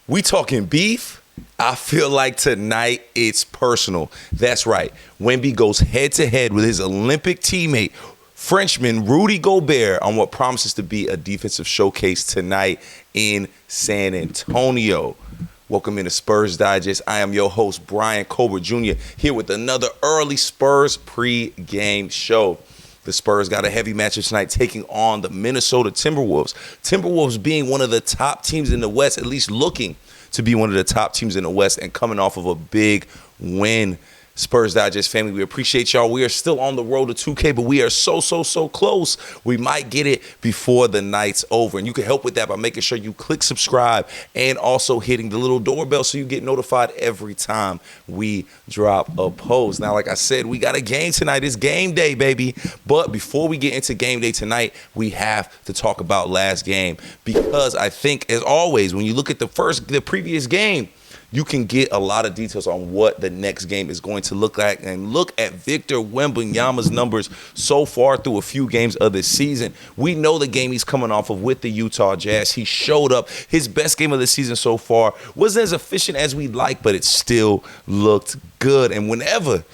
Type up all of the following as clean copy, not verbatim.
We talking beef? I feel like tonight it's personal. That's right. Wemby goes head-to-head with his Olympic teammate, Frenchman Rudy Gobert, on what promises to be a defensive showcase tonight in San Antonio. Welcome into Spurs Digest. I am your host, Bryan Colbert Jr., here with another early Spurs pre-game show. The Spurs got a heavy matchup tonight, taking on the Minnesota Timberwolves. Timberwolves being one of the top teams in the West, at least looking to be one of the top teams in the West, and coming off of a big win. Spurs Digest family, we appreciate y'all. We are still on the road to 2K, but we are so close. We might get it before the night's over. And you can help with that by making sure you click subscribe and also hitting the little doorbell so you get notified every time we drop a post. Now, like I said, we got a game tonight. It's game day, baby. But before we get into game day tonight, we have to talk about last game, because I think, as always, when you look at the previous game, you can get a lot of details on what the next game is going to look like. And look at Victor Wembanyama's numbers so far through a few games of this season. We know the game he's coming off of with the Utah Jazz. He showed up. His best game of the season so far wasn't as efficient as we'd like, but it still looked good. And whenever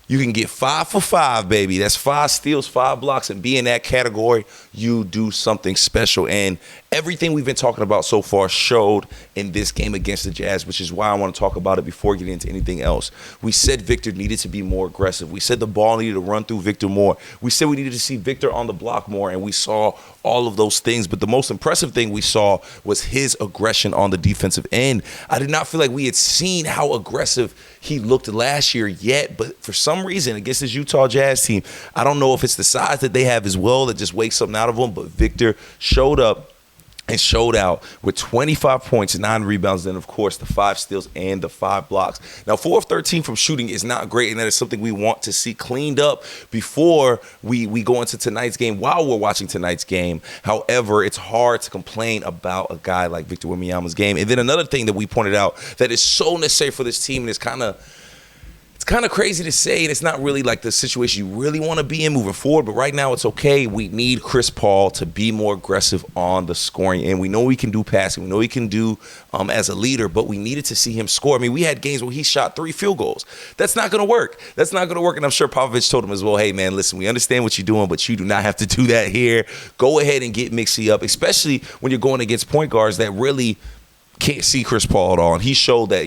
you can get 5 for 5, baby, that's 5 steals, 5 blocks, and be in that category, you do something special. And everything we've been talking about so far showed in this game against the Jazz, which is why I want to talk about it before getting into anything else. We said Victor needed to be more aggressive. We said the ball needed to run through Victor more. We said we needed to see Victor on the block more, and we saw all of those things. But the most impressive thing we saw was his aggression on the defensive end. I did not feel like we had seen how aggressive he looked last year yet, but for some reason against this Utah Jazz team, I don't know if it's the size that they have as well that just wakes something out of them, but Victor showed up and showed out with 25 points, 9 rebounds, and, of course, the 5 steals and the 5 blocks. Now, 4 of 13 from shooting is not great, and that is something we want to see cleaned up before we go into tonight's game, while we're watching tonight's game. However, it's hard to complain about a guy like Victor Wembanyama's game. And then another thing that we pointed out that is so necessary for this team, and it's kind of crazy to say, and it's not really like the situation you really want to be in moving forward, but right now it's okay. We need Chris Paul to be more aggressive on the scoring end. We know he can do passing. We know he can do as a leader, but we needed to see him score. I mean, we had games where he shot 3 field goals. That's not going to work. That's not going to work, and I'm sure Popovich told him as well, hey, man, listen, we understand what you're doing, but you do not have to do that here. Go ahead and get Mixie up, especially when you're going against point guards that really can't see Chris Paul at all. And he showed that,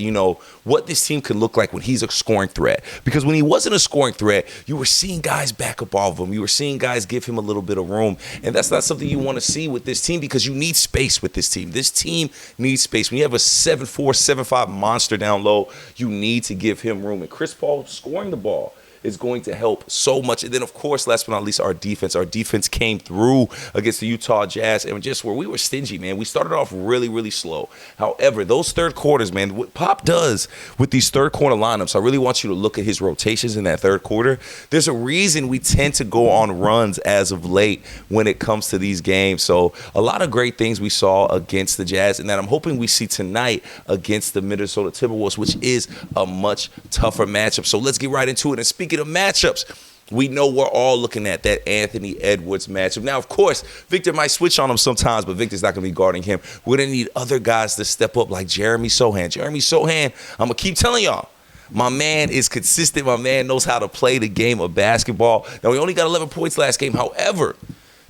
what this team can look like when he's a scoring threat. Because when he wasn't a scoring threat, you were seeing guys back up off him. You were seeing guys give him a little bit of room. And that's not something you want to see with this team, because you need space with this team. This team needs space. When you have a 7'4", 7'5" monster down low, you need to give him room. And Chris Paul scoring the ball is going to help so much. And then, of course, last but not least, our defense. Our defense came through against the Utah Jazz, and just where we were stingy, man. We started off really slow. However, those third quarters, man, what Pop does with these third quarter lineups, I really want you to look at his rotations in that third quarter. There's a reason we tend to go on runs as of late when it comes to these games. So a lot of great things we saw against the Jazz, and that I'm hoping we see tonight against the Minnesota Timberwolves, which is a much tougher matchup. So let's get right into it. And speaking of matchups, we know we're all looking at that Anthony Edwards matchup. Now, of course, Victor might switch on him sometimes, but Victor's not going to be guarding him. We're going to need other guys to step up like Jeremy Sochan. Jeremy Sochan, I'm going to keep telling y'all, my man is consistent. My man knows how to play the game of basketball. Now, we only got 11 points last game. However,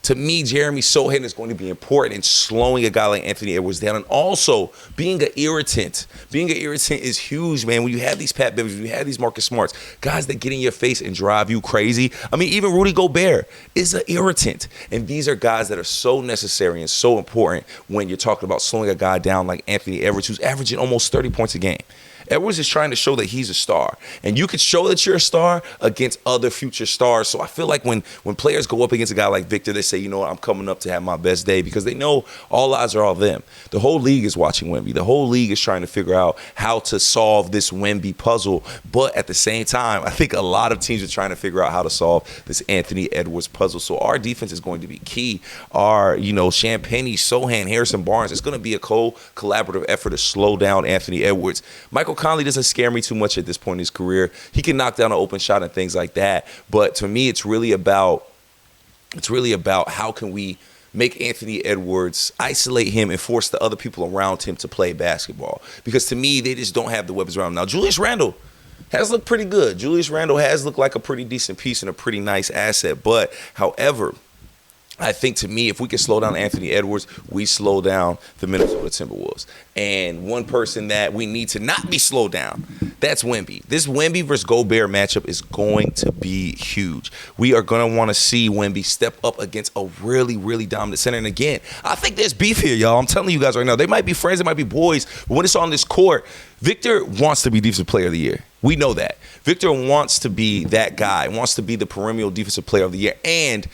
to me, Jeremy Sochan is going to be important in slowing a guy like Anthony Edwards down, and also being an irritant. Being an irritant is huge, man. When you have these Pat Beverleys, when you have these Marcus Smarts, guys that get in your face and drive you crazy. I mean, even Rudy Gobert is an irritant. And these are guys that are so necessary and so important when you're talking about slowing a guy down like Anthony Edwards, who's averaging almost 30 points a game. Edwards is trying to show that he's a star. And you can show that you're a star against other future stars. So I feel like when players go up against a guy like Victor, they say, you know what, I'm coming up to have my best day, because they know all eyes are on them. The whole league is watching Wemby. The whole league is trying to figure out how to solve this Wemby puzzle. But at the same time, I think a lot of teams are trying to figure out how to solve this Anthony Edwards puzzle. So our defense is going to be key. Our, Champagnie, Sochan, Harrison Barnes, it's going to be a collaborative effort to slow down Anthony Edwards. Michael Conley doesn't scare me too much at this point in his career. He can knock down an open shot and things like that. But to me, it's really about how can we make Anthony Edwards, isolate him, and force the other people around him to play basketball. Because to me, they just don't have the weapons around him. Now, Julius Randle has looked pretty good. Julius Randle has looked like a pretty decent piece and a pretty nice asset. But, however, I think, to me, if we can slow down Anthony Edwards, we slow down the Minnesota Timberwolves. And one person that we need to not be slowed down, that's Wemby. This Wemby versus Gobert matchup is going to be huge. We are going to want to see Wemby step up against a really, really dominant center. And again, I think there's beef here, y'all. I'm telling you guys right now. They might be friends, they might be boys, but when it's on this court, Victor wants to be Defensive Player of the Year. We know that. Victor wants to be that guy, wants to be the perennial Defensive Player of the Year. And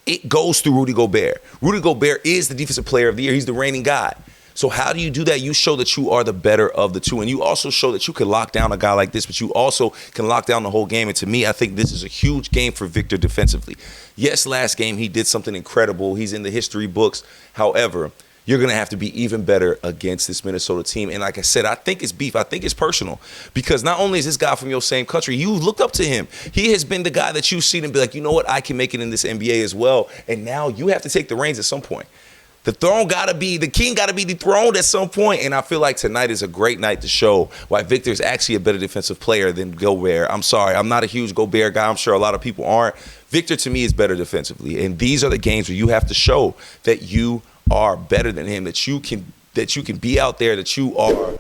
it goes through Rudy Gobert. Rudy Gobert is the Defensive Player of the Year. He's the reigning guy. So how do you do that? You show that you are the better of the two. And you also show that you can lock down a guy like this, but you also can lock down the whole game. And to me, I think this is a huge game for Victor defensively. Yes, last game he did something incredible. He's in the history books. However, you're going to have to be even better against this Minnesota team. And like I said, I think it's beef. I think it's personal. Because not only is this guy from your same country, you looked up to him. He has been the guy that you've seen and be like, you know what, I can make it in this NBA as well. And now you have to take the reins at some point. The king got to be dethroned at some point. And I feel like tonight is a great night to show why Victor is actually a better defensive player than Gobert. I'm sorry, I'm not a huge Gobert guy. I'm sure a lot of people aren't. Victor, to me, is better defensively. And these are the games where you have to show that you are better than him, that you can be out there, that you are,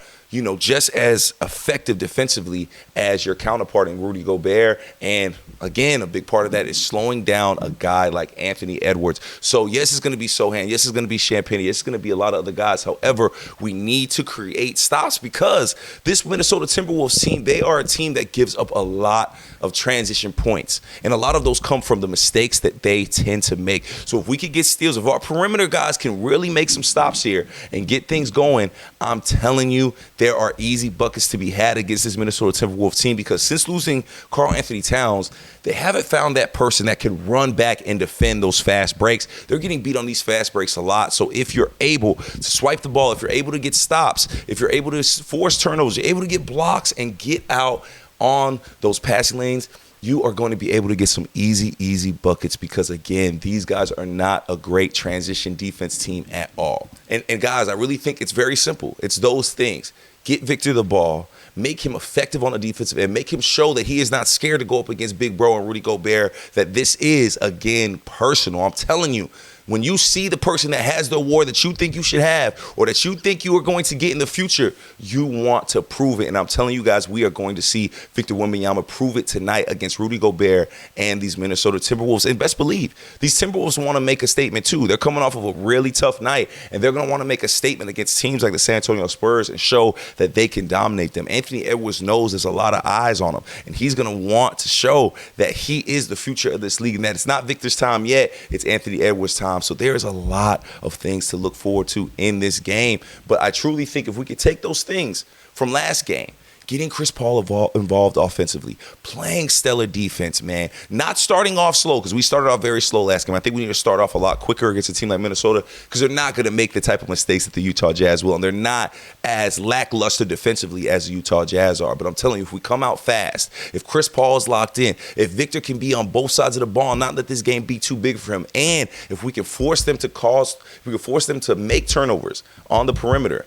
just as effective defensively as your counterpart in Rudy Gobert. And again, a big part of that is slowing down a guy like Anthony Edwards. So yes, it's going to be Sochan. Yes, it's going to be Champagne. Yes, it's going to be a lot of other guys. However, we need to create stops because this Minnesota Timberwolves team, they are a team that gives up a lot of transition points. And a lot of those come from the mistakes that they tend to make. So if we could get steals, if our perimeter guys can really make some stops here and get things going, I'm telling you, there are easy buckets to be had against this Minnesota Timberwolves team because since losing Karl Anthony Towns, they haven't found that person that can run back and defend those fast breaks. They're getting beat on these fast breaks a lot. So if you're able to swipe the ball, if you're able to get stops, if you're able to force turnovers, you're able to get blocks and get out on those passing lanes, you are going to be able to get some easy buckets because, again, these guys are not a great transition defense team at all. And guys, I really think it's very simple. It's those things. Get Victor the ball, make him effective on the defensive end, make him show that he is not scared to go up against Big Bro and Rudy Gobert, that this is, again, personal. I'm telling you, when you see the person that has the award that you think you should have or that you think you are going to get in the future, you want to prove it. And I'm telling you guys, we are going to see Victor Wembanyama prove it tonight against Rudy Gobert and these Minnesota Timberwolves. And best believe, these Timberwolves want to make a statement too. They're coming off of a really tough night, and they're going to want to make a statement against teams like the San Antonio Spurs and show that they can dominate them. Anthony Edwards knows there's a lot of eyes on him, and he's going to want to show that he is the future of this league and that it's not Victor's time yet, it's Anthony Edwards' time. So there is a lot of things to look forward to in this game. But I truly think if we could take those things from last game, getting Chris Paul involved offensively, playing stellar defense, man, not starting off slow because we started off very slow last game. I think we need to start off a lot quicker against a team like Minnesota because they're not going to make the type of mistakes that the Utah Jazz will, and they're not as lackluster defensively as the Utah Jazz are. But I'm telling you, if we come out fast, if Chris Paul is locked in, if Victor can be on both sides of the ball, not let this game be too big for him, and if we can force them to make turnovers on the perimeter,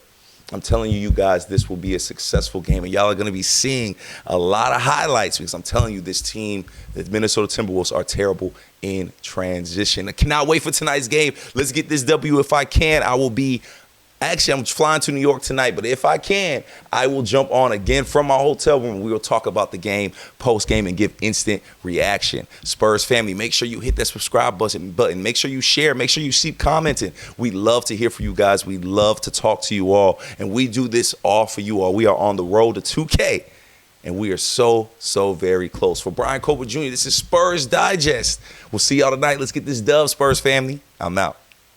I'm telling you guys, this will be a successful game. And y'all are going to be seeing a lot of highlights because I'm telling you, this team, the Minnesota Timberwolves, are terrible in transition. I cannot wait for tonight's game. Let's get this W. If I can, I'm flying to New York tonight, but if I can, I will jump on again from my hotel room. We will talk about the game, post-game, and give instant reaction. Spurs family, make sure you hit that subscribe button. Make sure you share. Make sure you keep commenting. We love to hear from you guys. We love to talk to you all, and we do this all for you all. We are on the road to 2K, and we are so very close. For Bryan Colbert Jr., this is Spurs Digest. We'll see y'all tonight. Let's get this dub, Spurs family. I'm out.